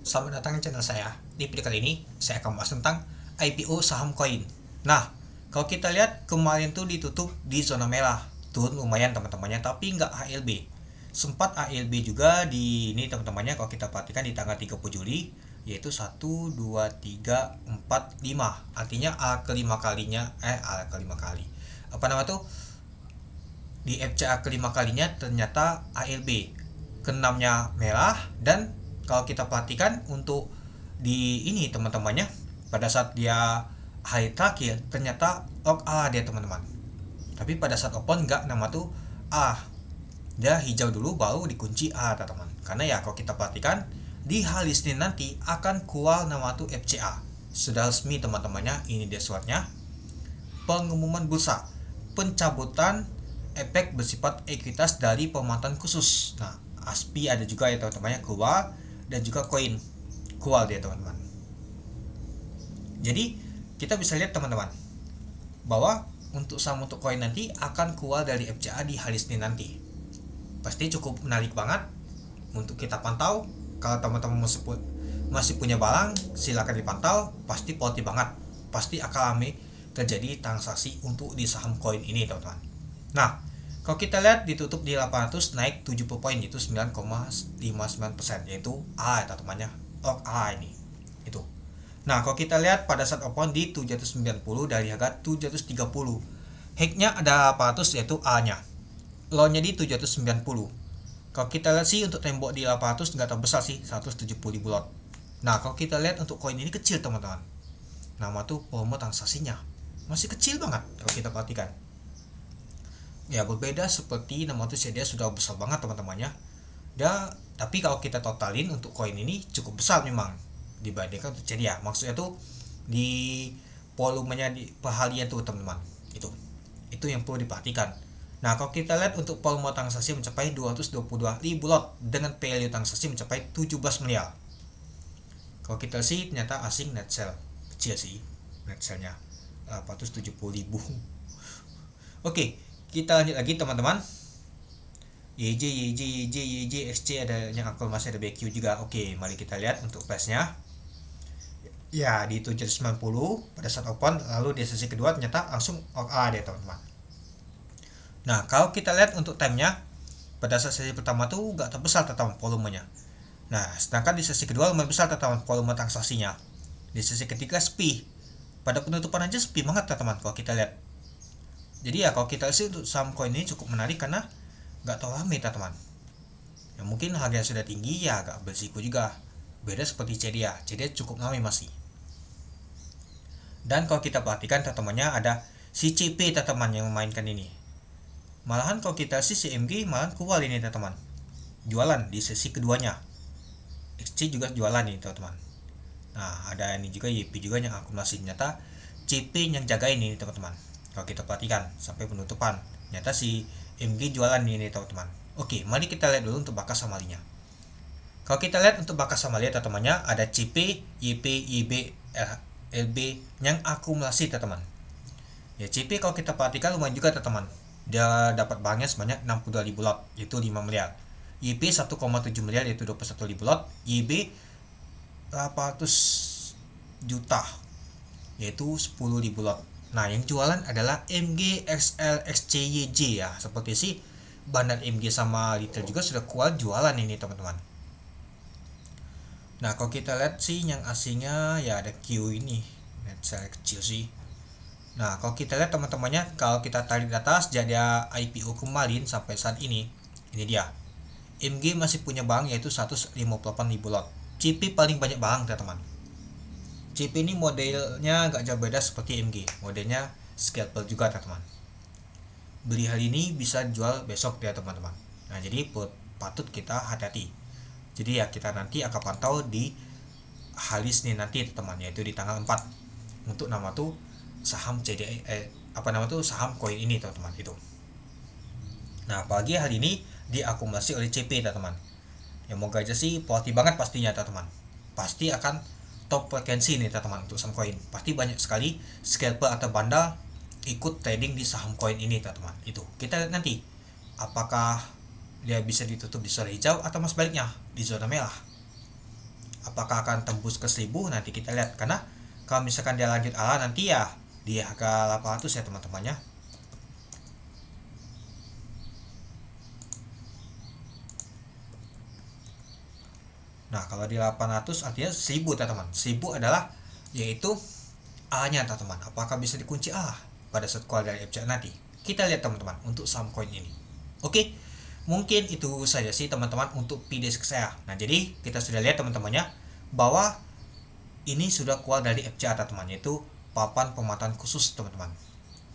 Selamat datang di channel saya. Di video kali ini, saya akan bahas tentang IPO saham koin. Nah, kalau kita lihat kemarin tuh ditutup di zona merah. Turun lumayan teman-temannya, tapi nggak HLB. Sempat HLB juga di ini teman-temannya kalau kita perhatikan di tanggal 30 Juli, yaitu 1, 2, 3, 4, 5. Artinya A kelima kalinya, A kelima kali. Apa nama tuh? Di FCA kelima kalinya ternyata ALB. Keenamnya merah, dan kalau kita perhatikan untuk di ini teman-temannya, pada saat dia hari terakhir ternyata log A dia teman-teman, tapi pada saat open nggak nama tuh A, dia hijau dulu baru dikunci A teman-teman. Karena ya kalau kita perhatikan di hari Senin nanti akan keluar nama tuh FCA, sudah resmi teman-temannya. Ini dia suratnya, pengumuman bursa pencabutan efek bersifat ekuitas dari pemantauan khusus. Nah, ASPI ada juga ya teman-temannya keluar, dan juga koin keluar dia teman-teman. Jadi kita bisa lihat teman-teman bahwa untuk saham untuk koin nanti akan keluar dari FCA di hari Senin nanti. Pasti cukup menarik banget untuk kita pantau. Kalau teman-teman masih punya barang, silakan dipantau. Pasti positif banget, pasti akan ramai terjadi transaksi untuk di saham koin ini teman-teman. Nah, kalau kita lihat ditutup di 800, naik 70 poin, itu 9,59%, yaitu A teman-temannya, log A ini itu. Nah, kalau kita lihat pada saat open di 790 dari harga 730, hacknya ada 800 yaitu A-nya, low-nya di 790. Kalau kita lihat sih untuk tembok di 800 nggak terlalu besar sih, 170.000 lot. Nah, kalau kita lihat untuk koin ini kecil teman-teman, nama tuh volume transaksinya masih kecil banget kalau kita perhatikan. Ya berbeda seperti nama tuh dia sudah besar banget teman-temannya. Tapi kalau kita totalin untuk koin ini cukup besar memang dibandingkan untuk Cedia. Maksudnya tuh di volumenya di perharian tuh teman-teman. Itu yang perlu diperhatikan. Nah, kalau kita lihat untuk volume transaksi mencapai 222.000 lot dengan value transaksi mencapai 17 miliar. Kalau kita sih ternyata asing net sell kecil sih, net sellnya 470.000. Oke, kita lanjut lagi teman-teman. YJ, XC ada yang aku masih ada BQ juga. Oke, mari kita lihat untuk price-nya. Ya, di 790 pada saat open, lalu di sesi kedua ternyata langsung OA deh teman-teman. Nah, kalau kita lihat untuk time-nya, pada saat sesi pertama tuh gak terbesar teman-teman volumenya. Nah, sedangkan di sesi kedua lumayan besar teman-teman volume transaksinya. Di sesi ketiga sepi. Pada penutupan aja sepi banget teman-teman kalau kita lihat. Jadi ya kalau kita sih untuk saham koin ini cukup menarik karena nggak terlalu ramai teman-teman. Ya mungkin harga sudah tinggi ya agak berisiko juga. Beda seperti Cedia cukup ramai masih. Dan kalau kita perhatikan teman-temannya ada si CP teman-teman yang memainkan ini. Malahan kalau kita sih CMG malahan keluar ini teman-teman, jualan di sesi keduanya. XC juga jualan nih teman-teman. Nah, ada ini juga YP juga yang akumulasi, ternyata CP yang jaga ini teman-teman. Kalau kita perhatikan sampai penutupan, ternyata si MG jualan ini teman-teman. Oke, mari kita lihat dulu untuk bakas samalinya. Kalau kita lihat untuk bakas samalia teman-temannya ada CP, YP, YB, LB yang akumulasi teman-teman. Ya CP kalau kita perhatikan lumayan juga teman-teman. Dia dapat barangnya sebanyak 62.000 lot, yaitu 5 miliar. YP 1,7 miliar yaitu 21.000 lot. YB 800 juta yaitu 10.000 lot. Nah, yang jualan adalah MG, XL, XCYJ ya. Seperti sih bandar MG sama Little juga sudah kuat jualan ini teman-teman. Nah, kalau kita lihat sih yang aslinya ya ada Q ini. Net sell kecil sih. Nah, kalau kita lihat teman-temannya, kalau kita tarik di atas jadi IPO kemarin sampai saat ini dia. MG masih punya barang yaitu 158.000 lot. CP paling banyak barang teman-teman. CP ini modelnya agak jauh beda seperti MG, modelnya scalpel juga teman-teman. Beli hari ini bisa jual besok ya teman-teman. Nah, jadi patut kita hati-hati. Jadi ya kita nanti akan pantau di hari Senin nanti teman-teman, yaitu di tanggal 4 untuk nama tuh saham saham koin ini teman-teman itu. Nah, pagi hari ini diakumulasi oleh CP teman-teman. Ya moga aja sih positif banget pastinya teman-teman. Pasti akan top frekuensi nih teman-teman untuk saham koin. Pasti banyak sekali scalper atau bandar ikut trading di saham koin ini teman-teman. Itu kita lihat nanti apakah dia bisa ditutup di zona hijau atau sebaliknya di zona merah. apakah akan tembus ke 1000, nanti kita lihat. Karena kalau misalkan dia lanjut ala, nanti ya di harga 800 ya teman-temannya. Nah kalau di 800 artinya 1000 teman-teman. 1000 adalah yaitu A nya teman-teman, apakah bisa dikunci A pada saat keluar dari FCA nanti. Kita lihat teman-teman untuk saham koin ini. Oke, mungkin itu saja sih teman-teman untuk video saya. Nah jadi kita sudah lihat teman-temannya bahwa ini sudah keluar dari FCA teman-teman, yaitu papan pemataan khusus teman-teman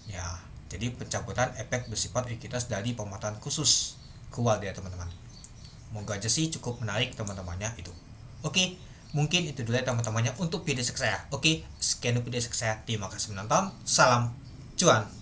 ya. Jadi pencabutan efek bersifat ekuitas dari pemataan khusus keluar dia teman-teman. Moga aja sih cukup menarik teman-temannya itu. Oke, mungkin itu dulu ya teman-temannya untuk video saya. Oke, sekian video saya. Terima kasih menonton. Salam cuan.